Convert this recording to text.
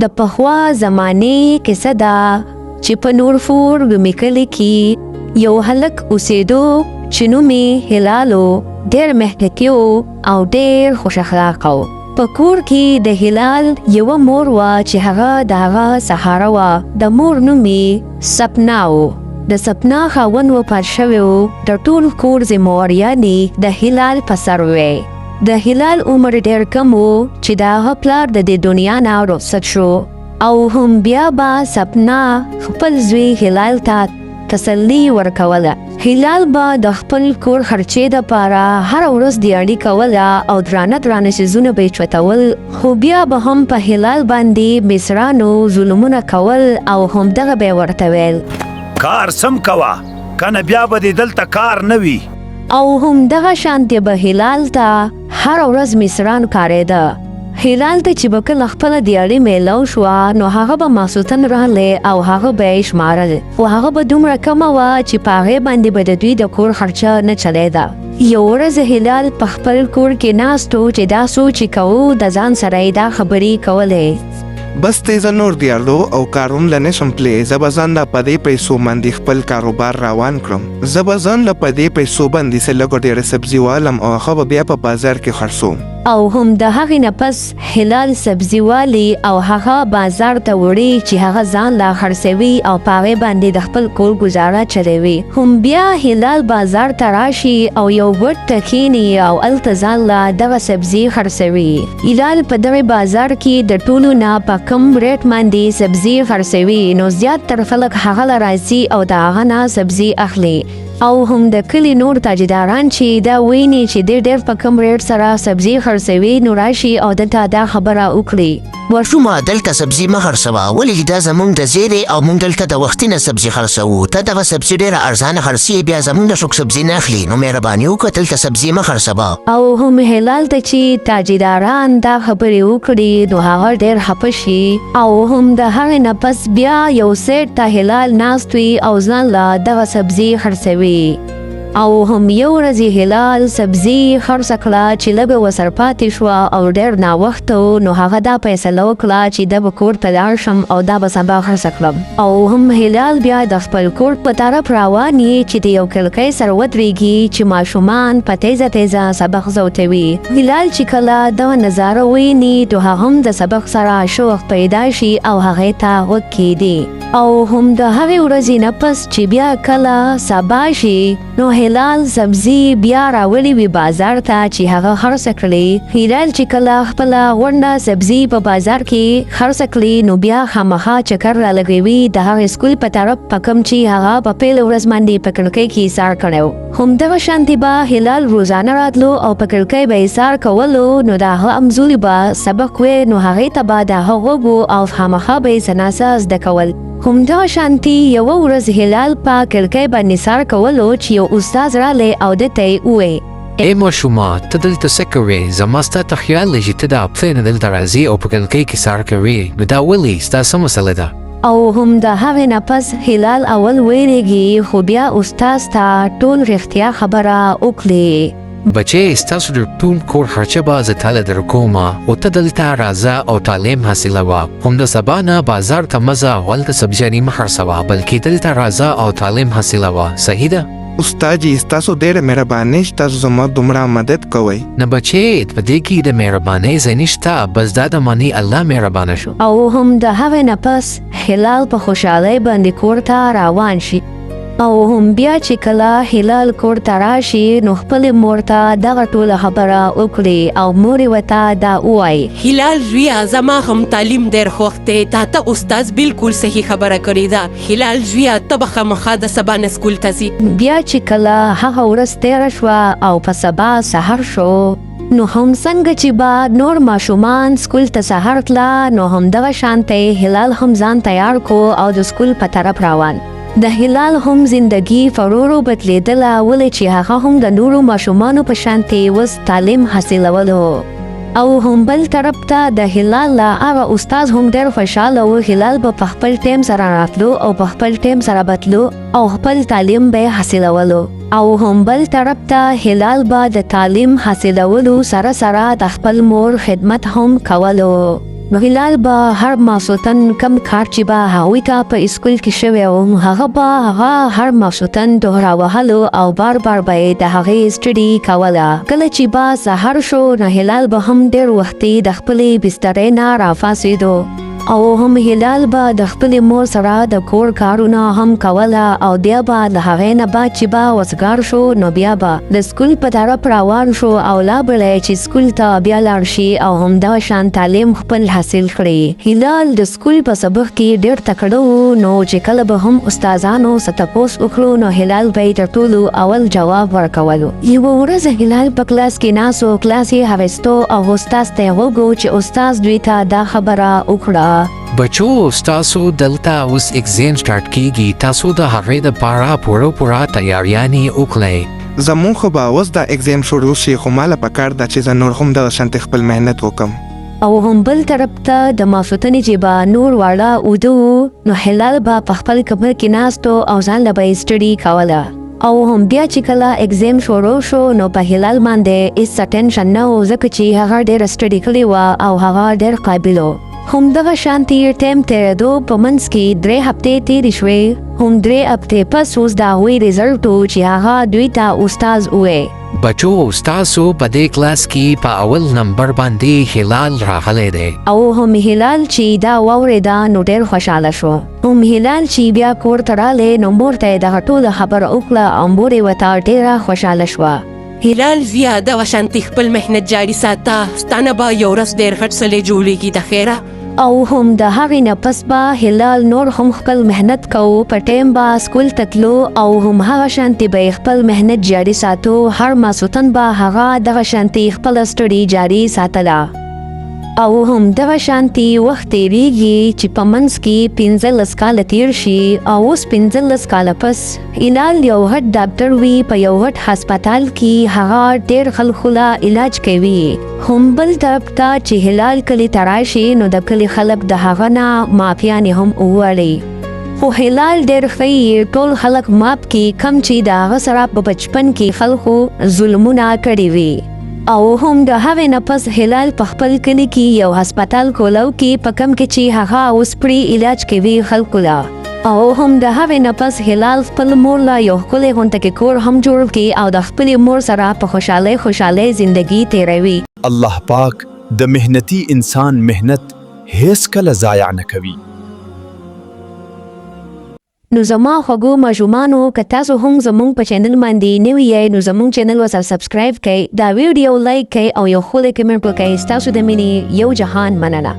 د پخوا زمانې کیسه ده چې په نورفور کلی کې یو هلک اوسېدو چې نوم یې هلالو. ډېر محتکي او ډېر خوش اخلاقه و. په کور کې د هلال یوه مور وه چې هغه د هغه سهاره وه. د مور نوم یې سپنا و. د سپنا خاوند وفات شوی و. د ټول کور ذمهواريانې د هلال په سر وې. د هلال عمر ډېر کم و چې د هغه پلار د دې دنیا نه رخصت شو، او هم بیا به سپنا خپل زوی هلال ته تسلی ورکوله. هلال به د خپل کور خرچې دپاره هره ورځ دیاړي کوله او درانه څیزونه به یې چوتول، خو بیا به هم په هلال باندې مصرانو ظلمونه کول او همدغه به یې ورته ویل کار سم کوه کنه بیا به دې دلته کار نه وي. او همدغه شانتې به هلال ته هره ورځ مصران کارېده. هلال ته چې به کله خپله دیاړي میلاو شوه نو هغه به ماسوتن راغلی او هغه به یې شمارل، خو هغه به دومره کمه وه چې په هغې باندې به د دوی د کور خرچه نه چلیده. یو ورځ هلال په خپل کور کې ناست و چې دا سوچ یې کوو د ځان سره یې دا خبرې کولې بس تیزه نور دیارلو او کارون لنشم پلی. زه به ځان له په دې پیسو باندې خپل کاروبار روان کړم. زه به ځان له په دې پیسو باندې څه لږ ډېره سبزي والم او هغه به بیا په بازار کې خرڅوم. او هم د هغې نه پس هلال سبزي والي او هغه بازار ته وړي چې هغه ځان لا خرڅوي او په هغې باندې د خپل کور ګزاره چلوي. هم بیا هلال بازار ته راشي او یو ګوټ ته کښېني او هلته ځان لا دغه سبزي خرڅوي. هلال په دغې بازار کې د ټولو نه په کم ریټ باندې سبزي خرڅوي، نو زیاتره خلک هغه له راځي او د هغه نه سبزي اخلي. او هم د کلي نور تاجداران چې دا ویني چې ډېر په کم ریټ سره سبزي خرڅوي نو راشي او دلته دا خبره وکړي ماشومه دلته سبزي مه خرڅوه، ولې دا زموږ د زیرې او موږ دلته د وختي نه سبزي خرڅوو. ته دغه سبزي ډېره ارزانه خرڅوي، بیا زموږ نه څوک سبزي نه اخلي، نو مهرباني وکړه دلته سبزي مه خرڅوه. او هم هلال ته چې تاجداران دا خبرې وکړي نو هغه ډېر خفه شي. او هم د هغې نه پس بیا یو سیټ ته هلال ناست وي او ځان له دغه سبزي خرڅوي. او هم یو ورځ هلال سبزي خرڅه کړه چې لږه ورسره پاتې شوه او ډېر ناوخته و، نو هغه دا فیصله وکړه چې ده به کور ته لاړ شم او دا به سبا خرڅه کړم. او هم هلال بیا د خپل کور په طرف روان چې د یو کړکۍ سره ودرېږي چې ماشومان په تیزه سبق زوتوي. هلال چې کله دغه نظاره ویني نو هغه هم د سبق سره شوق پیدا شي او هغې ته غوږ کېږدي. او هم د هغې ورځې نه پس چې بیا کله سبا شي نو هلال سبزي بیا راوړي وي بازار ته چې هغه خرڅه کړي. هلال چې کله خپله غونډه سبزي په بازار کې خرڅه کړي نو بیا خامخا چکر رالګوي د هغې سکول په طرف په کوم چې هغه په پیل ورځ باندې په کړکۍ کې ایسار کړی و. همدغه شانتې به هلال روزانه راتلو او په کړکۍ به ایسار کولو، نو د هغه همزولي به سبق وی نو هغې ته به د هغه غوږ او خامخا به یې څه ناڅه زده کول. همدغه شانتې یوه ورځ هلال په کړکۍ باندې سار کولو چې یو استاد راغلی او ده ته یې وویل ای ماشومه ته دلته څه کوې؟ زما ستا ته خیال دی چې ته د هفتې نه دلته راځې او په کړکۍ کې سار کوې، نو دا ولې ستا څه مسله ده؟ او هم د هغې نه پس هلال اول ویرېږي خو بیا استاد ته ټول رښتیا خبره وکړي. بچې ستاسو د ټول کور خرچه به زه تاله درکومه او ته دلته راځه او تعلیم حاصلوه. هم د سبا نه بازار ته مه ځه او هلته سبزیانې مه خرڅوه بلکې دلته راځه او تعلیم حاصلوه. صحیح ده؟ استاد جي ستاسو ډېره مهرباني چې تاسو زما دومره مدد کوئ. نه بچې په دې کې د مهربانۍ ځای نشته، بس دا د معنی الله مهربانه شو. او هم د هغې نه پس هلال په خوشحالۍ باندې کور ته روان شي. او هم بیا چې کله هلال کور ته راشي نو خپلې مور ته دغه ټوله خبره وکړي او مور یې ورته دا ووایي هلال زویه زما هم تعلیم ډېر خوښ دی، تا ته استاد بالکل صحیح خبره کړې ده. هلال زویه ته به خامخا د سبا نه سکول ته ځي. بیا چې کله هغه ورځ تېره شوه او په سبا سهار شو نو هم څنګه چې به نور ماشومان سکول ته سهار تله نو همدغه شانتی هلال هم ځان تیار کو او د سکول په طرف روان. د هلال هم زندگی فرورو بدلیدله ولې چې هغه هم د نورو ماشومانو په شانتې اوس تعلیم حاصلولو. او هم بل طرف ته د هلال له هغه استاد هم ډېر خوشحاله و. هلال به په خپل ټیم سره راتلو او په خپل ټیم سره بتلو او خپل تعلیم به حاصلولو. او هم بل طرف ته هلال به د تعلیم حاصلولو سره سره د خپل مور خدمت هم کولو. نو هلال به هر ماسوتن کم کار چې به هغوی ته په اسکول کې شوی و هغه به هغه هر ماسوتن دوهرا وهلو او بار بار به یې د هغې سټډي کوله. کله چې به سهار شو نو هلال به هم ډېر وختي د خپلې بسترې نه راپاڅېدو او هم هلال به د خپلې مور سره د کور کارونه هم کوله او بیا به د هغې نه بعد چې به وزګار شو نو بیا به د سکول په طرف روان شو او لا بله چې سکول ته بیا لاړ شي او همدغه شان تعلیم خپل حاصل کړي. هلال د سکول په سبق کې ډېر تکړه و نو چې کله به هم استادانو څه تپوس وکړو نو هلال به یې تر ټولو اول جواب ورکولو. یوه ورځ هلال په کلاس کې ناست و، کلاس یې هویستو او استاز ته یې وغوښتل چې استاز دوی ته دا خبره وکړه. بچو ستاسو دلته اوس اگزام سٹارټ کیږي، تاسو د هغې دپاره پوره تیاریانې وکړئ. زمون خو به اوس دا اگزام شروع شي خو ماله پکار ده چې زه نور هم دغه شانتې خپل محنت وکم. او هم بل طرف ته د ماسوتنې چې به نور واړه اوده وو نو هلال به په خپل کمر کې ناست او ځان له به یې سټډي کوله. او هم بیا چې کله اگزام شروع شو نو په هلال باندې هېڅ ټینشن نه و ځکه چې هغه ډېره سټډي کړې وه او هغه ډېر قابل و. همدغه شان تیر ټایم تېرېدو په منځ کې 3 هفتې تېرې شوې. هم 3 هفتې پس اوس د هغوی رزلټ و چې هغه دوی ته استاز وویل. بچو ستاسو په دې کلاس کې په اول نمبر باندې هلال راغلی دی. او هم هلال چې دا واورېده نو ډېر خوشحاله شو. هم هلال چې بیا کور ته راغلی نو مور ته یې دغه ټوله خبره وکړه او مور یې ورته ډېره خوشحاله شوه. هلال زیا دغه شانتې خپل محنت جاري ساته، ستانه به یو ورځ ډېر غټ سړی جوړېږي د خیره. او هم د هغې نه پس به هلال نور هم خپل محنت کوو، په ټایم به سکول ته تلو او هم هغه شانتې به یې خپل محنت جاري ساتو. هر ماسوتن به هغه دغه شانتې خپله سټډي جاري ساتله. او هم دغه شانتې وخت تېرېږي چې په منځ کې 15 کاله تېر شي او اوس 15 کاله پس هلال یو غټ ډاکټر وي په یو غټ هسپتال کې. هغه ډېر خلکو له علاج کوي. هم بل طرف ته چې هلال کلي ته راشي نو د کلي خلک د هغه نه معافیانې هم وغواړي. خو هلال ډېر ښه ټول خلک معاف کړي کم چې د هغه سره په بچپن کې خلکو ظلمونه کړي وي. او هم د هغې نه پس هلال په خپل کلي کې یو هسپتال کولو کې په کم کې چې هغه اوس پرې علاج کوي خلکو له. او هم د هغې نه پس هلال خپل مور له یو ښکلی غونډه کې کور هم جوړ کړي او د خپلې مور سره په خوشحالۍ زندگی تیروي. الله پاک د مهنتي انسان مهنت هیڅ کله ضایع نه کوي. نو زما خوږو ماشومانو که تاسو هم زموږ په چینل باندې نوي یې نو زموږ چینل ورسره سبسکرایب کړئ، دا ویډیو لایک کړئ او یو ښکلی کمنټ وکړئ. ستاسو د مینې یو جهان مننه.